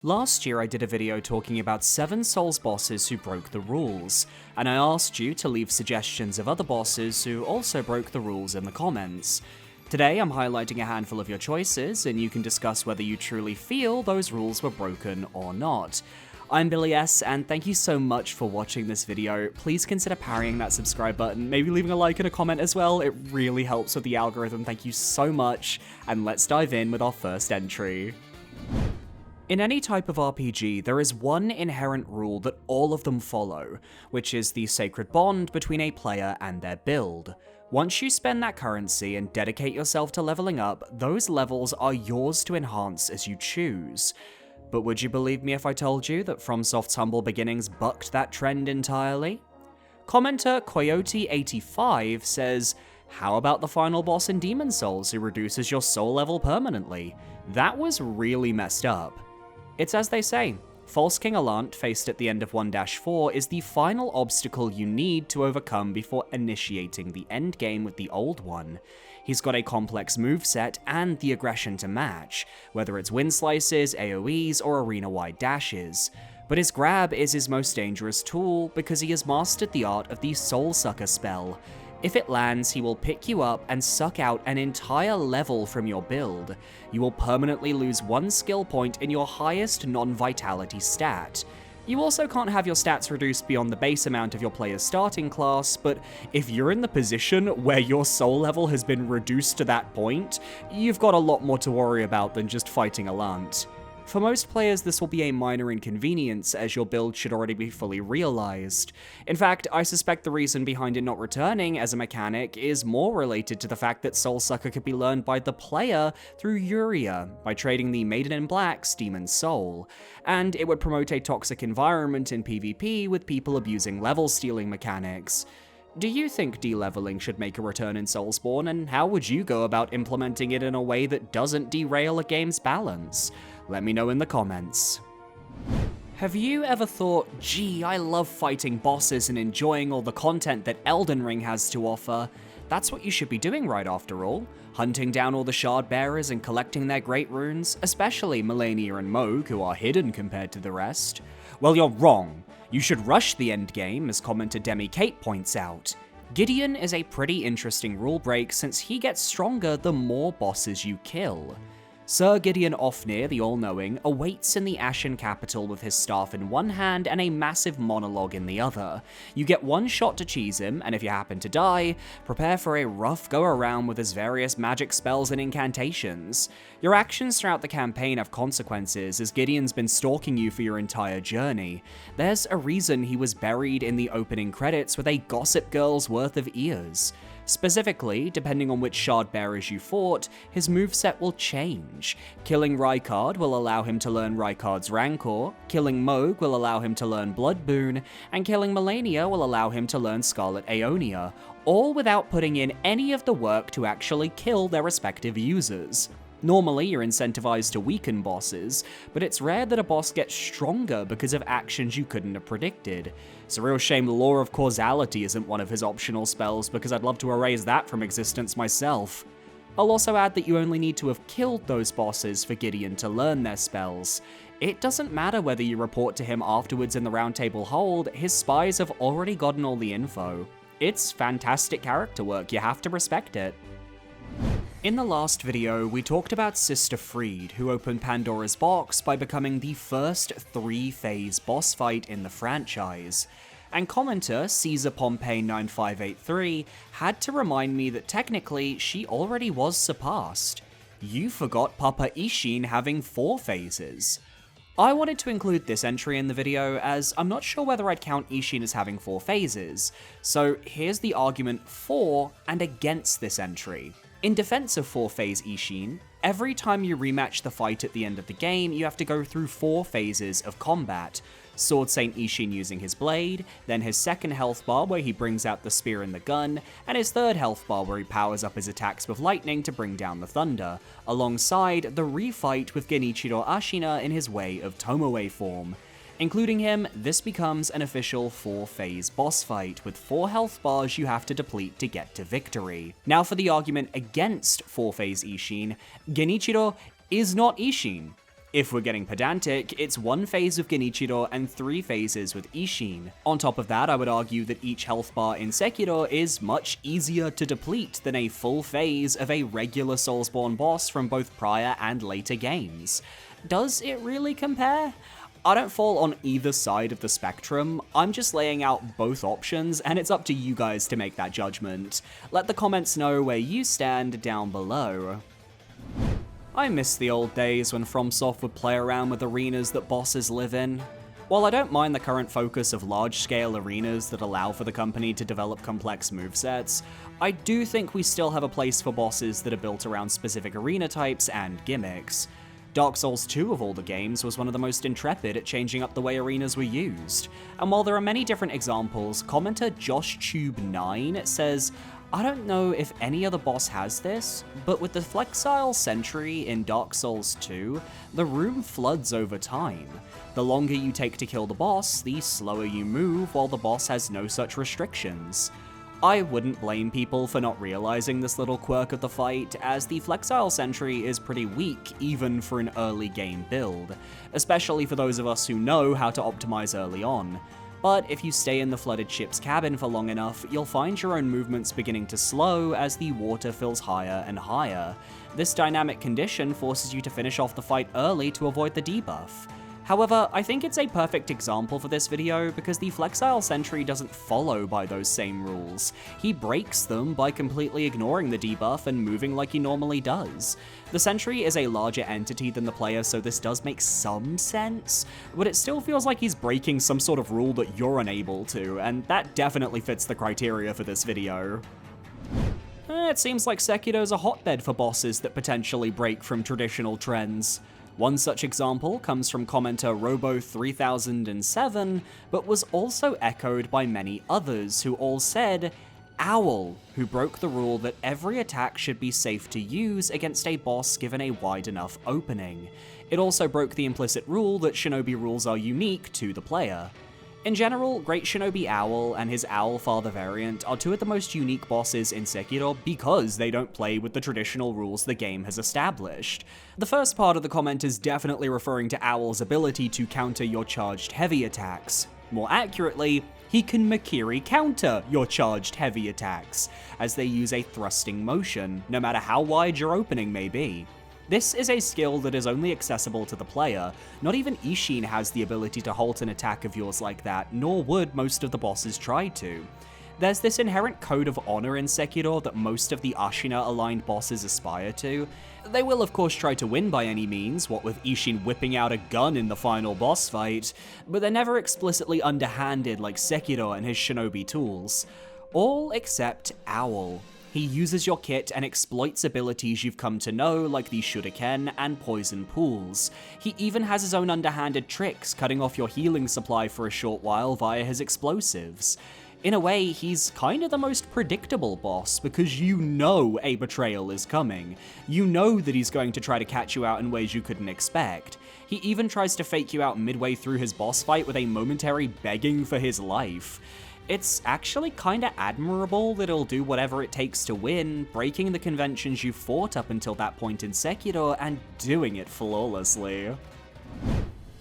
Last year I did a video talking about 7 Souls bosses who broke the rules, and I asked you to leave suggestions of other bosses who also broke the rules in the comments. Today I'm highlighting a handful of your choices, and you can discuss whether you truly feel those rules were broken or not. I'm Billy S, and thank you so much for watching this video. Please consider parrying that subscribe button, maybe leaving a like and a comment as well. It really helps with the algorithm, thank you so much, and let's dive in with our first entry. In any type of RPG, there is one inherent rule that all of them follow, which is the sacred bond between a player and their build. Once you spend that currency and dedicate yourself to leveling up, those levels are yours to enhance as you choose. But would you believe me if I told you that FromSoft's humble beginnings bucked that trend entirely? Commenter Coyote85 says, "How about the final boss in Demon Souls who reduces your soul level permanently? That was really messed up." It's as they say, False King Allant, faced at the end of 1-4, is the final obstacle you need to overcome before initiating the endgame with the old one. He's got a complex moveset and the aggression to match, whether it's wind slices, AoEs, or arena-wide dashes. But his grab is his most dangerous tool because he has mastered the art of the Soul Sucker spell. If it lands, he will pick you up and suck out an entire level from your build. You will permanently lose 1 skill point in your highest non-vitality stat. You also can't have your stats reduced beyond the base amount of your player's starting class, but if you're in the position where your soul level has been reduced to that point, you've got a lot more to worry about than just fighting Allant. For most players, this will be a minor inconvenience, as your build should already be fully realized. In fact, I suspect the reason behind it not returning as a mechanic is more related to the fact that Soul Sucker could be learned by the player through Yuria, by trading the Maiden in Black's Demon Soul, and it would promote a toxic environment in PvP with people abusing level stealing mechanics. Do you think de-leveling should make a return in Soulsborne, and how would you go about implementing it in a way that doesn't derail a game's balance? Let me know in the comments. Have you ever thought, gee, I love fighting bosses and enjoying all the content that Elden Ring has to offer? That's what you should be doing right after all. Hunting down all the shard bearers and collecting their great runes, especially Malenia and Mohg, who are hidden compared to the rest. Well, you're wrong. You should rush the endgame, as commenter Demi Kate points out. Gideon is a pretty interesting rule break since he gets stronger the more bosses you kill. Sir Gideon Ofnir, the All-Knowing, awaits in the Ashen capital with his staff in one hand and a massive monologue in the other. You get one shot to cheese him, and if you happen to die, prepare for a rough go-around with his various magic spells and incantations. Your actions throughout the campaign have consequences, as Gideon's been stalking you for your entire journey. There's a reason he was buried in the opening credits with a Gossip Girl's worth of ears. Specifically, depending on which shard bearers you fought, his moveset will change. Killing Rykard will allow him to learn Rykard's Rancor, killing Mohg will allow him to learn Blood Boon, and killing Malenia will allow him to learn Scarlet Aeonia, all without putting in any of the work to actually kill their respective users. Normally, you're incentivized to weaken bosses, but it's rare that a boss gets stronger because of actions you couldn't have predicted. It's a real shame the Law of Causality isn't one of his optional spells, because I'd love to erase that from existence myself. I'll also add that you only need to have killed those bosses for Gideon to learn their spells. It doesn't matter whether you report to him afterwards in the Round Table Hold, his spies have already gotten all the info. It's fantastic character work, you have to respect it. In the last video, we talked about Sister Fried, who opened Pandora's box by becoming the first 3-phase boss fight in the franchise. And commenter Caesar Pompey 9583 had to remind me that technically she already was surpassed. You forgot Papa Isshin having 4 phases. I wanted to include this entry in the video as I'm not sure whether I'd count Isshin as having 4 phases, so here's the argument for and against this entry. In defense of 4-phase Isshin, every time you rematch the fight at the end of the game, you have to go through 4 phases of combat. Sword Saint Isshin using his blade, then his second health bar where he brings out the spear and the gun, and his third health bar where he powers up his attacks with lightning to bring down the thunder, alongside the refight with Genichiro Ashina in his Way of Tomoe form. Including him, this becomes an official 4-phase boss fight, with 4 health bars you have to deplete to get to victory. Now for the argument against 4-phase Isshin, Genichiro is not Isshin. If we're getting pedantic, it's 1 phase with Genichiro and 3 phases with Isshin. On top of that, I would argue that each health bar in Sekiro is much easier to deplete than a full phase of a regular Soulsborne boss from both prior and later games. Does it really compare? I don't fall on either side of the spectrum, I'm just laying out both options, and it's up to you guys to make that judgment. Let the comments know where you stand down below. I miss the old days when FromSoft would play around with arenas that bosses live in. While I don't mind the current focus of large-scale arenas that allow for the company to develop complex movesets, I do think we still have a place for bosses that are built around specific arena types and gimmicks. Dark Souls 2 of all the games was one of the most intrepid at changing up the way arenas were used, and while there are many different examples, commenter JustKeepnitReal says, "I don't know if any other boss has this, but with the Flexile Sentry in Dark Souls 2, the room floods over time. The longer you take to kill the boss, the slower you move while the boss has no such restrictions." I wouldn't blame people for not realizing this little quirk of the fight, as the Flexile Sentry is pretty weak even for an early game build, especially for those of us who know how to optimize early on. But if you stay in the flooded ship's cabin for long enough, you'll find your own movements beginning to slow as the water fills higher and higher. This dynamic condition forces you to finish off the fight early to avoid the debuff. However, I think it's a perfect example for this video because the Flexile Sentry doesn't follow by those same rules. He breaks them by completely ignoring the debuff and moving like he normally does. The Sentry is a larger entity than the player, so this does make some sense, but it still feels like he's breaking some sort of rule that you're unable to, and that definitely fits the criteria for this video. It seems like Sekiro's a hotbed for bosses that potentially break from traditional trends. One such example comes from commenter Robo3007, but was also echoed by many others who all said, Owl, who broke the rule that every attack should be safe to use against a boss given a wide enough opening. It also broke the implicit rule that shinobi rules are unique to the player. In general, Great Shinobi Owl and his Owl Father variant are 2 of the most unique bosses in Sekiro because they don't play with the traditional rules the game has established. The first part of the comment is definitely referring to Owl's ability to counter your charged heavy attacks. More accurately, he can Makiri counter your charged heavy attacks, as they use a thrusting motion, no matter how wide your opening may be. This is a skill that is only accessible to the player. Not even Isshin has the ability to halt an attack of yours like that, nor would most of the bosses try to. There's this inherent code of honor in Sekiro that most of the Ashina-aligned bosses aspire to. They will of course try to win by any means, what with Isshin whipping out a gun in the final boss fight, but they're never explicitly underhanded like Sekiro and his shinobi tools. All except Owl. He uses your kit and exploits abilities you've come to know, like the Shuriken and Poison Pools. He even has his own underhanded tricks, cutting off your healing supply for a short while via his explosives. In a way, he's kinda the most predictable boss, because you know a betrayal is coming. You know that he's going to try to catch you out in ways you couldn't expect. He even tries to fake you out midway through his boss fight with a momentary begging for his life. It's actually kinda admirable that he'll do whatever it takes to win, breaking the conventions you've fought up until that point in Sekiro and doing it flawlessly.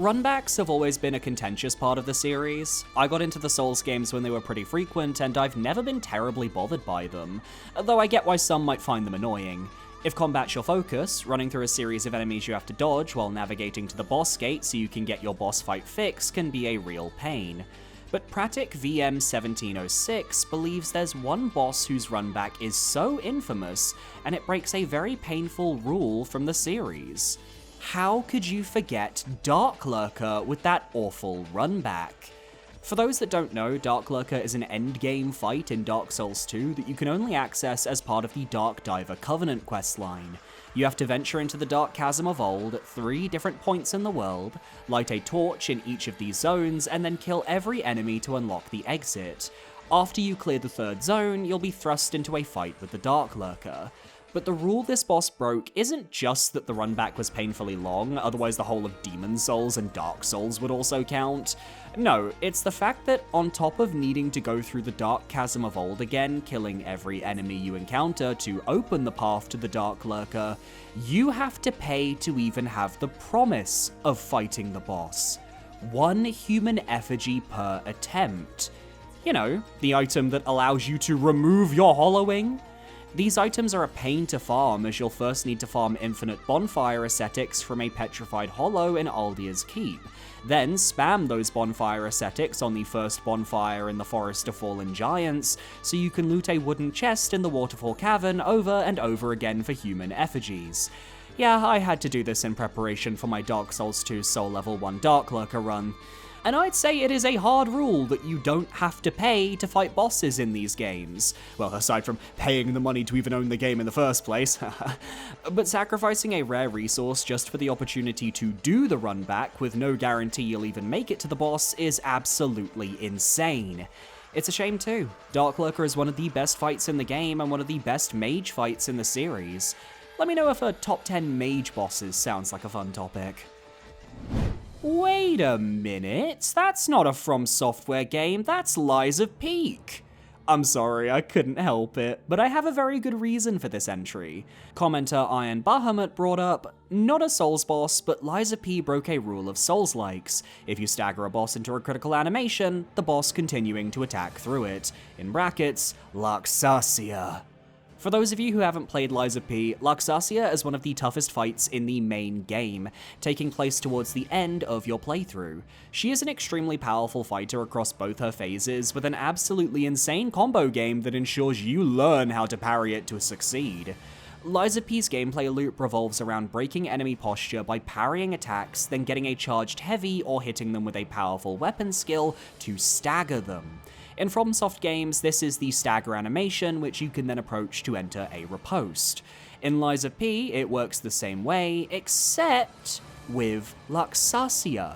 Runbacks have always been a contentious part of the series. I got into the Souls games when they were pretty frequent, and I've never been terribly bothered by them, though I get why some might find them annoying. If combat's your focus, running through a series of enemies you have to dodge while navigating to the boss gate so you can get your boss fight fix can be a real pain. But Pratic VM1706 believes there's one boss whose runback is so infamous, and it breaks a very painful rule from the series. How could you forget Dark Lurker with that awful runback? For those that don't know, Dark Lurker is an endgame fight in Dark Souls 2 that you can only access as part of the Dark Diver Covenant questline. You have to venture into the Dark Chasm of Old at 3 different points in the world, light a torch in each of these zones, and then kill every enemy to unlock the exit. After you clear the 3rd zone, you'll be thrust into a fight with the Dark Lurker. But the rule this boss broke isn't just that the run back was painfully long, otherwise the whole of Demon Souls and Dark Souls would also count. No, it's the fact that on top of needing to go through the dark chasm of old again, killing every enemy you encounter to open the path to the Dark Lurker, you have to pay to even have the promise of fighting the boss. 1 human effigy per attempt. You know, the item that allows you to remove your hollowing. These items are a pain to farm, as you'll first need to farm infinite bonfire ascetics from a petrified hollow in Aldia's Keep. Then spam those bonfire ascetics on the first bonfire in the Forest of Fallen Giants, so you can loot a wooden chest in the Waterfall Cavern over and over again for human effigies. Yeah, I had to do this in preparation for my Dark Souls 2 Soul Level 1 Dark Lurker run. And I'd say it is a hard rule that you don't have to pay to fight bosses in these games. Well, aside from paying the money to even own the game in the first place. But sacrificing a rare resource just for the opportunity to do the run back with no guarantee you'll even make it to the boss is absolutely insane. It's a shame too. Dark Lurker is one of the best fights in the game and one of the best mage fights in the series. Let me know if a top 10 mage bosses sounds like a fun topic. Wait a minute, that's not a FromSoftware game, that's Lies of Peak. I'm sorry, I couldn't help it, but I have a very good reason for this entry. Commenter Iron Bahamut brought up, not a Souls boss, but Lies of P broke a rule of Souls-likes. If you stagger a boss into a critical animation, the boss continuing to attack through it. In brackets, Lampson. For those of you who haven't played Lies of P, Lampson is one of the toughest fights in the main game, taking place towards the end of your playthrough. She is an extremely powerful fighter across both her phases, with an absolutely insane combo game that ensures you learn how to parry it to succeed. Lies of P's gameplay loop revolves around breaking enemy posture by parrying attacks, then getting a charged heavy or hitting them with a powerful weapon skill to stagger them. In FromSoft games, this is the stagger animation, which you can then approach to enter a riposte. In Lies of P, it works the same way, except with Lampson.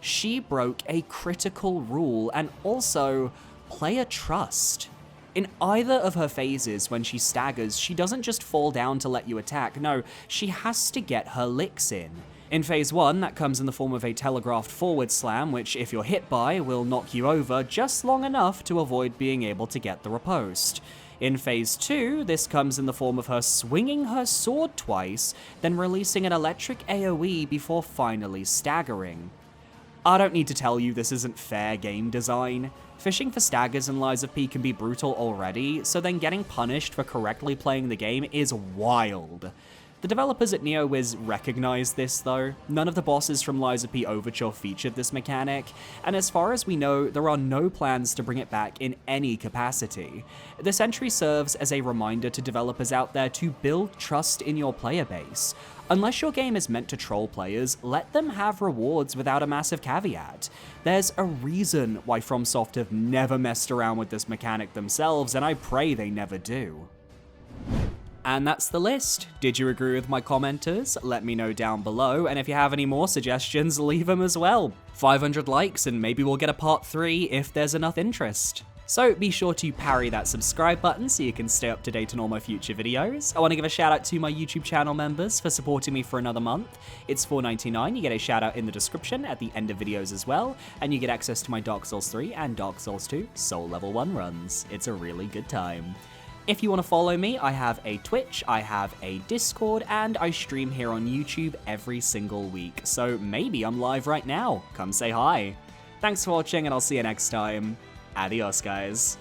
She broke a critical rule and also player trust. In either of her phases, when she staggers, she doesn't just fall down to let you attack, no, she has to get her licks in. In phase 1, that comes in the form of a telegraphed forward slam, which if you're hit by, will knock you over just long enough to avoid being able to get the riposte. In phase 2, this comes in the form of her swinging her sword twice, then releasing an electric AoE before finally staggering. I don't need to tell you this isn't fair game design. Fishing for staggers in Lies of P can be brutal already, so then getting punished for correctly playing the game is wild. The developers at NeoWiz recognized this though. None of the bosses from Lies of P Overture featured this mechanic, and as far as we know, there are no plans to bring it back in any capacity. This entry serves as a reminder to developers out there to build trust in your player base. Unless your game is meant to troll players, let them have rewards without a massive caveat. There's a reason why FromSoft have never messed around with this mechanic themselves, and I pray they never do. And that's the list. Did you agree with my commenters? Let me know down below, and if you have any more suggestions, leave them as well. 500 likes and maybe we'll get a part 3 if there's enough interest. So be sure to parry that subscribe button so you can stay up to date on all my future videos. I want to give a shout out to my YouTube channel members for supporting me for another month. It's $4.99, you get a shout out in the description at the end of videos as well, and you get access to my Dark Souls 3 and Dark Souls 2 Soul Level 1 runs. It's a really good time. If you want to follow me, I have a Twitch, I have a Discord, and I stream here on YouTube every single week, so maybe I'm live right now. Come say hi. Thanks for watching, and I'll see you next time. Adios, guys.